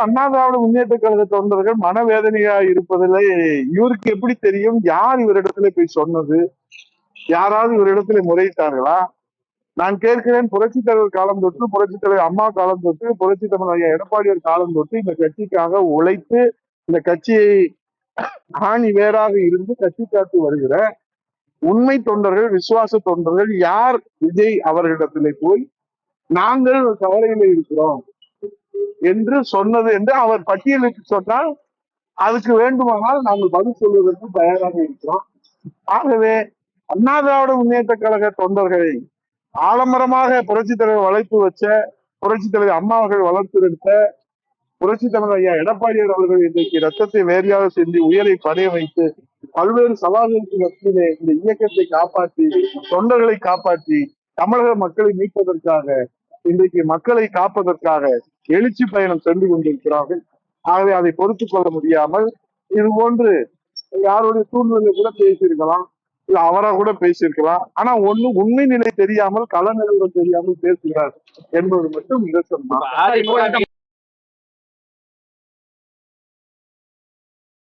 அண்ணா திராவிட முன்னேற்ற கழக தொண்டர்கள் மனவேதனையா இருப்பதிலே இவருக்கு எப்படி தெரியும்? யார் இவரிடத்துல போய் சொன்னது? யாராவது இவரிடத்துல முறையிட்டார்களா? நான் கேட்கிறேன், புரட்சி தலைவர் காலம் தொட்டு, புரட்சி தலைவர் அம்மா காலம் தொட்டு, புரட்சி தமிழ் ஐயா எடப்பாடியார் காலம் தொட்டு இந்த கட்சிக்காக உழைத்து இந்த கட்சியை ஆணி வேறாக இருந்து கட்சி காத்து வருகிற உண்மை தொண்டர்கள், விசுவாச தொண்டர்கள் யார் விஜய் அவர்களிடத்திலே போய் நாங்கள் கவலையில இருக்கிறோம் என்று சொன்னது என்று அவர் பட்டியலிட்டு சொன்னால் அதுக்கு வேண்டுமானால் நாங்கள் பதில் சொல்வதற்கு தயாராக இருக்கிறோம். ஆகவே அண்ணா திராவிட முன்னேற்ற கழக தொண்டர்களை ஆலமரமாக புரட்சி தலைவர் வளைத்து வச்ச, புரட்சி தலைவர் அம்மா அவர்கள் வளர்த்தெடுத்த புரட்சி தமிழ் ஐயா எடப்பாடியார் அவர்கள் இன்றைக்கு ரத்தத்தை வேறையாக செஞ்சு உயிரை பணைய வைத்து பல்வேறு சவால்களுக்கு மத்தியிலே இந்த இயக்கத்தை காப்பாற்றி, தொண்டர்களை காப்பாற்றி, தமிழக மக்களை மீட்பதற்காக, இன்றைக்கு மக்களை காப்பதற்காக எழுச்சி பயணம் சென்று கொண்டிருக்கிறார்கள். ஆகவே அதை பொறுத்துக் கொள்ள முடியாமல் இது போன்று யாருடைய சூழ்நிலை கூட பேசியிருக்கலாம், இல்ல அவரா கூட பேசியிருக்கலாம். ஆனா உண்மை நிலை தெரியாமல், கள நிலவரம் தெரியாமல் பேசுகிறார் என்பது மட்டும் நிதர்சனம் தான்.